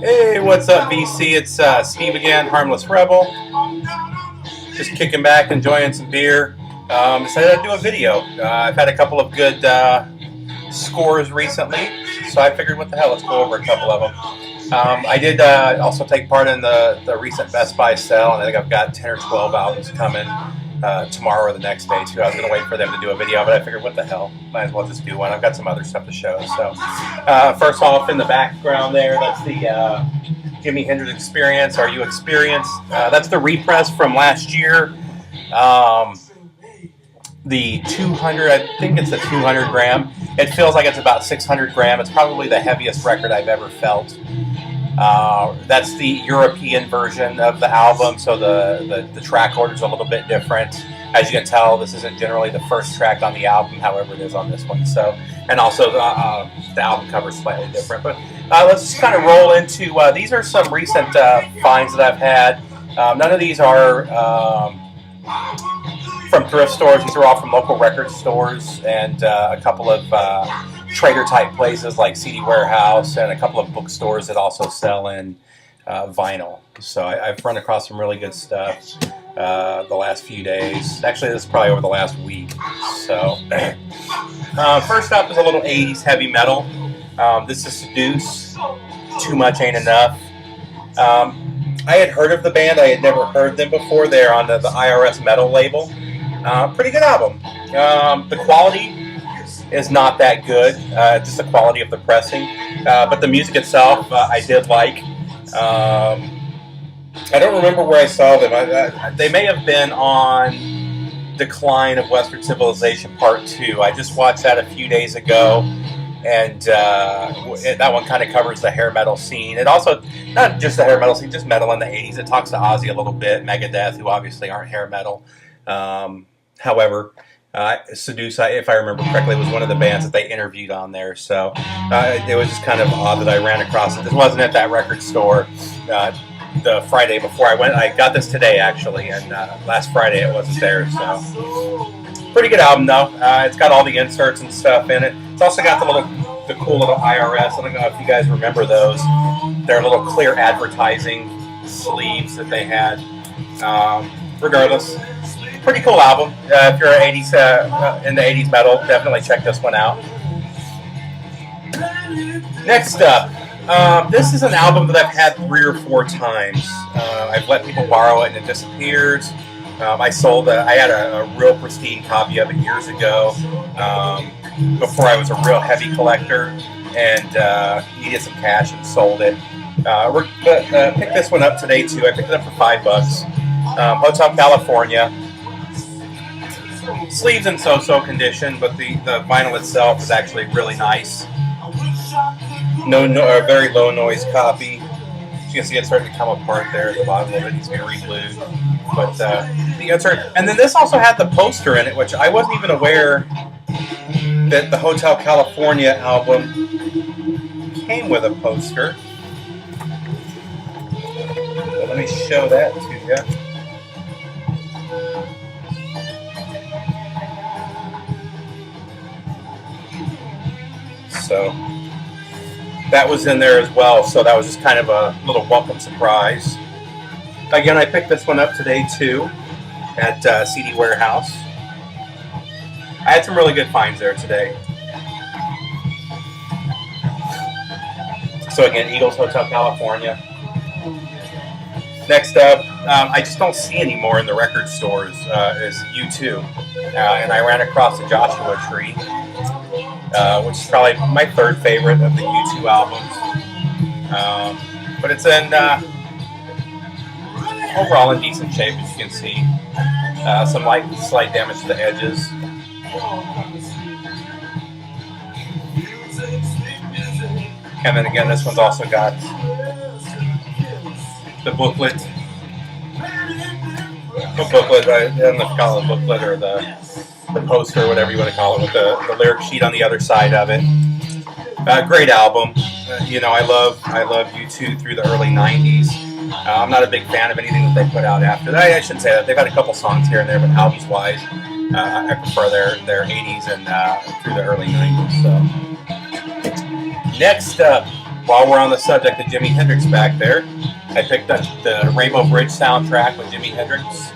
Hey, what's up, VC? It's Steve again, Harmless Rebel. Just kicking back, enjoying some beer. Decided to do a video. I've had a couple of good scores recently, so I figured, what the hell, let's go over a couple of them. I did also take part in the recent Best Buy sale, and I think I've got 10 or 12 albums coming tomorrow or the next day, too. I was going to wait for them to do a video, but I figured, what the hell, might as well just do one. I've got some other stuff to show. So, first off, in the background there, that's the Jimi Hendrix Experience. Are You Experienced? That's the repress from last year. The 200, I think it's a 200 gram. It feels like it's about 600 gram. It's probably the heaviest record I've ever felt. That's the European version of the album, so the track order is a little bit different. As you can tell, this isn't generally the first track on the album, however it is on this one. So, and also the album cover is slightly different. But let's just kind of roll into, these are some recent finds that I've had. None of these are from thrift stores. These are all from local record stores and a couple of trader type places like CD Warehouse and a couple of bookstores that also sell in vinyl. So I've run across some really good stuff the last few days. Actually, this is probably over the last week. So first up is a little 80s heavy metal. This is Seductive Too Much, Ain't Enough. I had heard of the band. I had never heard them before. They're on the IRS Metal label. Pretty good album. The quality is not that good, just the quality of the pressing. But the music itself, I did like. I don't remember where I saw them. They may have been on Decline of Western Civilization Part 2. I just watched that a few days ago, and that one kind of covers the hair metal scene. It also, not just the hair metal scene, just metal in the 80s. It talks to Ozzy a little bit, Megadeth, who obviously aren't hair metal. However, Seduce, if I remember correctly, was one of the bands that they interviewed on there. So it was just kind of odd that I ran across it. This wasn't at that record store the Friday before I went. I got this today, actually, and last Friday it wasn't there. So pretty good album, though. It's got all the inserts and stuff in it. It's also got the cool little IRS. I don't know if you guys remember those. They're little clear advertising sleeves that they had. Regardless, pretty cool album. If you're in the 80s metal, definitely check this one out. Next up, this is an album that I've had 3 or 4 times. I've let people borrow it and it disappears. I had a real pristine copy of it years ago, before I was a real heavy collector and needed some cash and sold it. Picked this one up today too. I picked it up for $5. Hotel California. Sleeves in so-so condition, but the vinyl itself is actually really nice. A very low noise copy. You can see it's starting to come apart there at the bottom of it. He's being re-glued. But the insert, and then this also had the poster in it, which I wasn't even aware that the Hotel California album came with a poster. So let me show that to you. So that was in there as well. So that was just kind of a little welcome surprise. Again, I picked this one up today too at CD Warehouse. I had some really good finds there today. So again, Eagles Hotel California. Next up, I just don't see anymore in the record stores, is U2. And I ran across the Joshua Tree, which is probably my 3rd favorite of the U2 albums. But it's in overall in decent shape, as you can see. Some slight damage to the edges. And then again, this one's also got the booklet. I don't know if you call it a booklet or the poster, whatever you want to call it, with the lyric sheet on the other side of it. Great album. I love U2 through the early 90s. I'm not a big fan of anything that they put out after that. I shouldn't say that. They've had a couple songs here and there, but albums-wise, I prefer their 80s and through the early 90s. So. Next up, while we're on the subject of Jimi Hendrix back there, I picked up the Rainbow Bridge soundtrack with Jimi Hendrix.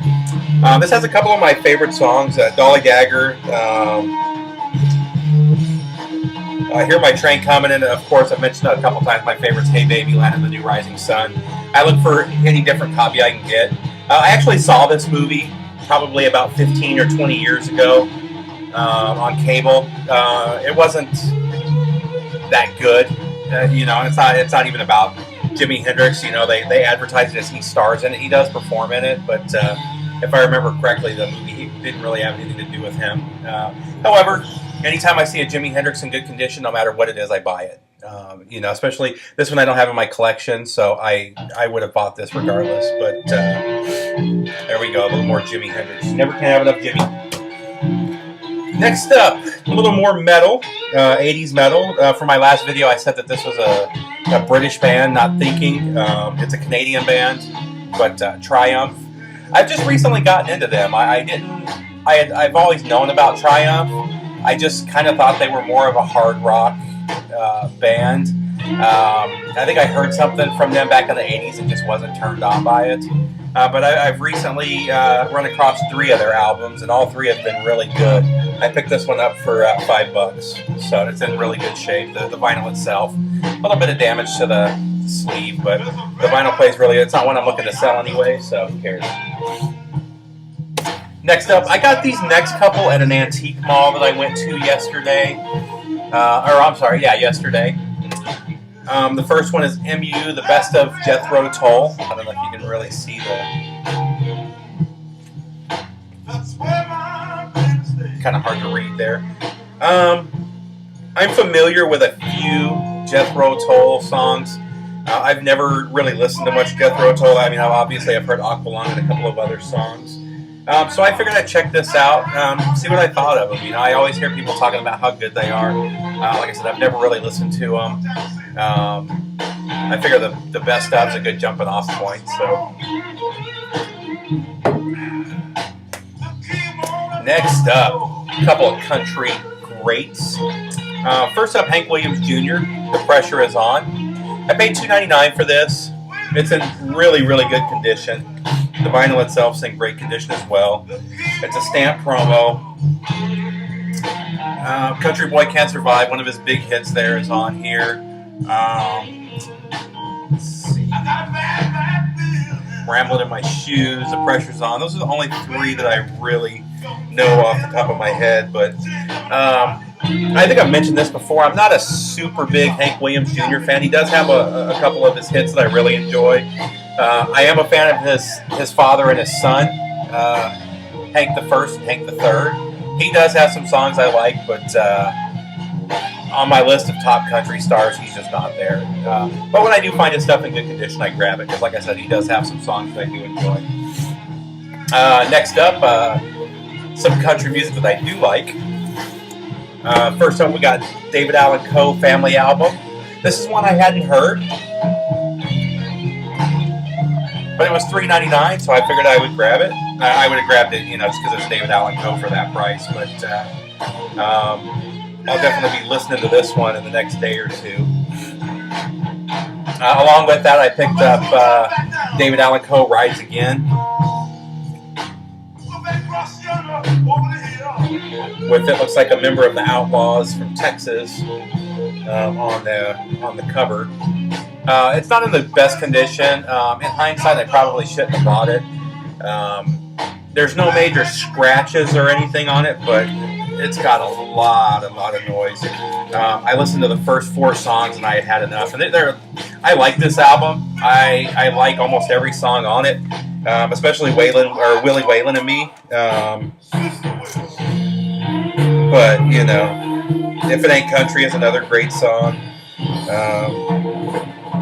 This has a couple of my favorite songs, Dolly Gagger, I Hear My Train Coming In. Of course, I've mentioned a couple times my favorites, Hey Baby, Land of the New Rising Sun. I look for any different copy I can get. I actually saw this movie probably about 15 or 20 years ago on cable. It wasn't that good, you know. And it's not even about Jimi Hendrix. You know, they advertise it as he stars in it. He does perform in it, but if I remember correctly, the movie didn't really have anything to do with him. However, anytime I see a Jimi Hendrix in good condition, no matter what it is, I buy it. You know, especially this one I don't have in my collection, so I would have bought this regardless. But there we go, a little more Jimi Hendrix. You never can have enough Jimi. Next up, a little more metal, 80s metal. For my last video, I said that this was a British band, not thinking. It's a Canadian band, but Triumph. I've just recently gotten into them. I've always known about Triumph. I just kind of thought they were more of a hard rock band. I think I heard something from them back in the 80s and just wasn't turned on by it. But I've recently run across 3 of their albums, and all 3 have been really good. I picked this one up for $5, so it's in really good shape. The vinyl itself, a little bit of damage to the sleeve, but the vinyl plays really good. It's not one I'm looking to sell anyway, so who cares? Next up, I got these next couple at an antique mall that I went to yesterday. Yesterday. The first one is MU, the best of Jethro Tull. I don't know if you can really see kind of hard to read there. I'm familiar with a few Jethro Tull songs. I've never really listened to much Jethro Tull. I mean, obviously I've heard Aqualung and a couple of other songs. So I figured I'd check this out, see what I thought of them. You know, I always hear people talking about how good they are. Like I said, I've never really listened to them. I figure the best of's a good jumping off point. So next up, a couple of country greats. First up, Hank Williams Jr., The Pressure Is On. I paid $2.99 for this. It's in really, really good condition. The vinyl itself's in great condition as well. It's a stamp promo. Country Boy Can't Survive, one of his big hits there, is on here. Let's see. Rambling in My Shoes, The Pressure's On. Those are the only 3 that I really know off the top of my head. But I think I've mentioned this before. I'm not a super big Hank Williams Jr. fan. He does have a couple of his hits that I really enjoy. I am a fan of his father and his son, Hank the First and Hank the Third. He does have some songs I like, but on my list of top country stars, he's just not there. But when I do find his stuff in good condition, I grab it, because like I said, he does have some songs that I do enjoy. Next up, some country music that I do like. First up, we got David Allan Coe Family Album. This is one I hadn't heard, but it was $3.99, so I figured I would grab it. I would have grabbed it, you know, just because it's David Allan Coe for that price. But I'll definitely be listening to this one in the next day or 2. Along with that, I picked up David Allan Coe Rides Again, with it looks like a member of the Outlaws from Texas on the cover. It's not in the best condition. In hindsight, I probably shouldn't have bought it. There's no major scratches or anything on it, but it's got a lot of noise. I listened to the first 4 songs and I had enough. And I like this album. I like almost every song on it, especially Willie Whalen and Me. But you know, If It Ain't Country is another great song.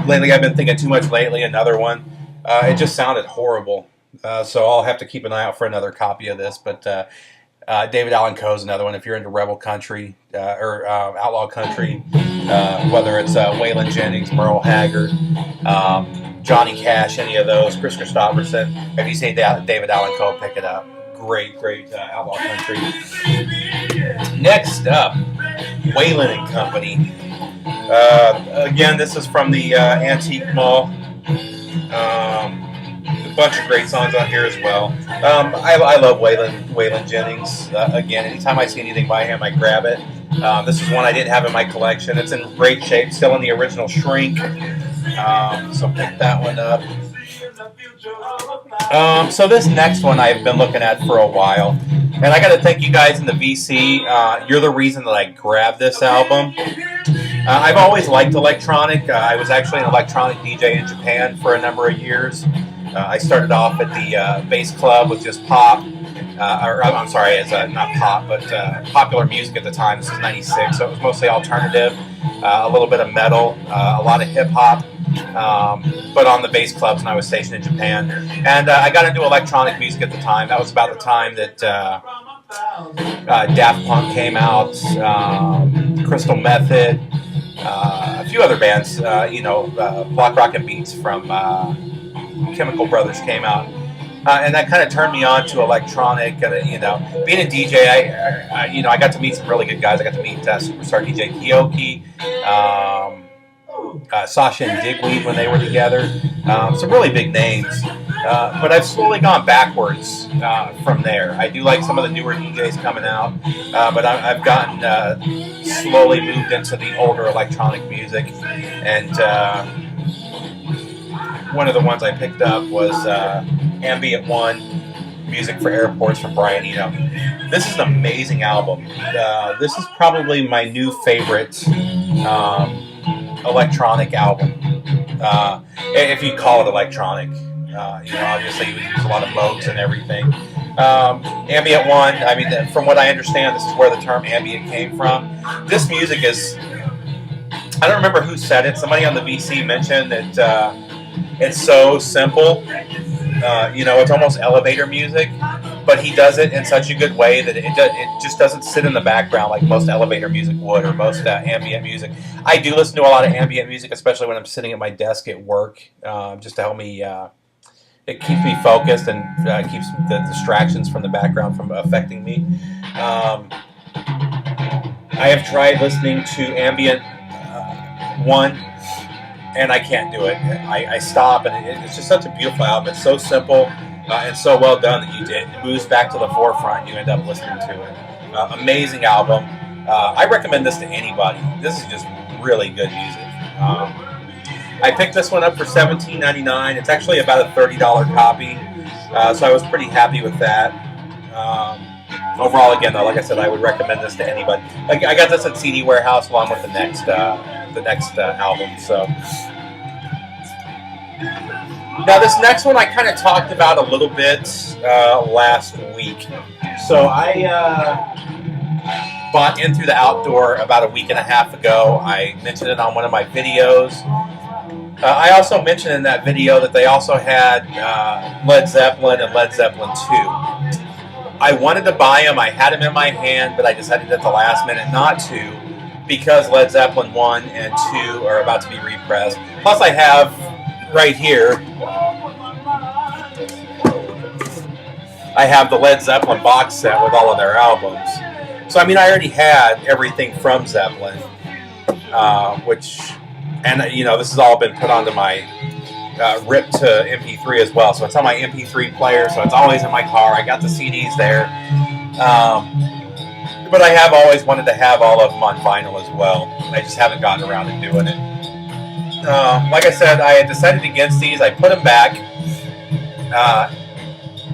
Lately, I've been thinking Too Much Lately, another one. It just sounded horrible. So I'll have to keep an eye out for another copy of this. But David Allan Coe is another one. If you're into rebel country or outlaw country, whether it's Waylon Jennings, Merle Haggard, Johnny Cash, any of those, Chris Christopherson, if you say David Allan Coe, pick it up. Great outlaw country. Next up, Waylon and Company. Again, this is from the Antique Mall. A bunch of great songs on here as well. I love Waylon Jennings. Again, anytime I see anything by him, I grab it. This is one I didn't have in my collection. It's in great shape, still in the original shrink. So pick that one up. So this next one I've been looking at for a while. And I got to thank you guys in the VC. You're the reason that I grabbed this album. I've always liked electronic. I was actually an electronic DJ in Japan for a number of years. I started off at the bass club with just pop. I'm sorry, it's not pop, but popular music at the time. This is 96, so it was mostly alternative, a little bit of metal, a lot of hip-hop, but on the bass clubs when I was stationed in Japan. And I got into electronic music at the time. That was about the time that Daft Punk came out, Crystal Method, a few other bands, Block Rock and Beats from Chemical Brothers came out. And that kind of turned me on to electronic. Being a DJ, I got to meet some really good guys. I got to meet superstar DJ Kyoki, Sasha and Digweed when they were together. Some really big names. But I've slowly gone backwards from there. I do like some of the newer DJs coming out, but I've gotten slowly moved into the older electronic music. And one of the ones I picked up was Ambient One, Music for Airports from Brian Eno. This is an amazing album. This is probably my new favorite electronic album, if you call it electronic. Obviously we use a lot of modes and everything. Ambient One, from what I understand, this is where the term ambient came from. This music is, I don't remember who said it, somebody on the VC mentioned that it's so simple. It's almost elevator music, but he does it in such a good way that it just doesn't sit in the background like most elevator music would, or most ambient music. I do listen to a lot of ambient music, especially when I'm sitting at my desk at work, just to help me. It keeps me focused and keeps the distractions from the background from affecting me. I have tried listening to Ambient One, and I can't do it. I stop, and it's just such a beautiful album. It's so simple and so well done that it moves back to the forefront. You end up listening to it. Amazing album. I recommend this to anybody. This is just really good music. I picked this one up for $17.99. It's actually about a $30 copy, so I was pretty happy with that. Overall, again, though, like I said, I would recommend this to anybody. I got this at CD Warehouse along with the next album. So now this next one I kind of talked about a little bit last week. So I bought In Through the Outdoor about a week and a half ago. I mentioned it on one of my videos. I also mentioned in that video that they also had Led Zeppelin and Led Zeppelin 2. I wanted to buy them. I had them in my hand, but I decided at the last minute not to, because Led Zeppelin 1 and 2 are about to be repressed. Plus I have right here, I have the Led Zeppelin box set with all of their albums. So I already had everything from Zeppelin, this has all been put onto my ripped to MP3 as well. So it's on my MP3 player, so it's always in my car. I got the CDs there. But I have always wanted to have all of them on vinyl as well. I just haven't gotten around to doing it. Like I said, I had decided against these. I put them back.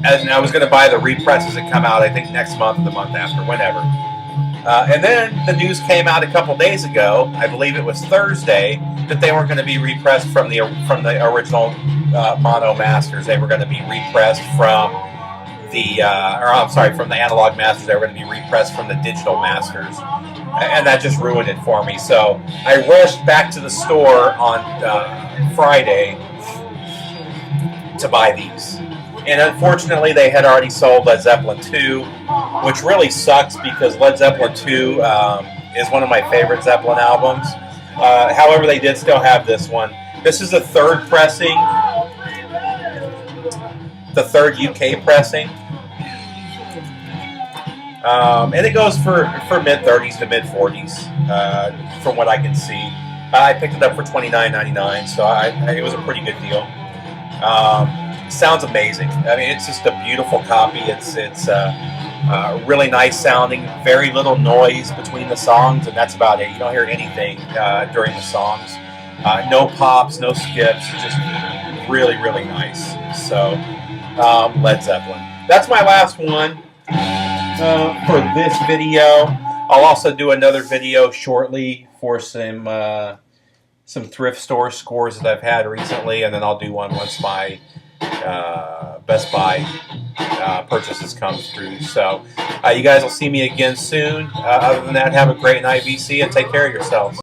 And I was going to buy the represses that come out, I think, next month or the month after, whenever. And then the news came out a couple days ago, I believe it was Thursday, that they weren't going to be repressed from the original mono masters. They were going to be repressed from from the analog masters. They were going to be repressed from the digital masters. And that just ruined it for me. So I rushed back to the store on Friday to buy these. And unfortunately, they had already sold Led Zeppelin 2, which really sucks because Led Zeppelin 2 is one of my favorite Zeppelin albums. However, they did still have this one. This is the third pressing, the third UK pressing. And it goes for mid-30s to mid-40s, from what I can see. I picked it up for $29.99, so it was a pretty good deal. Sounds amazing. I mean, it's just a beautiful copy. It's really nice sounding. Very little noise between the songs, and that's about it. You don't hear anything during the songs. No pops, no skips. Just really, really nice. So, Led Zeppelin. That's my last one for this video. I'll also do another video shortly for some thrift store scores that I've had recently, and then I'll do one once my Best Buy purchases come through. So you guys will see me again soon. Other than that, have a great night, BC, and take care of yourselves.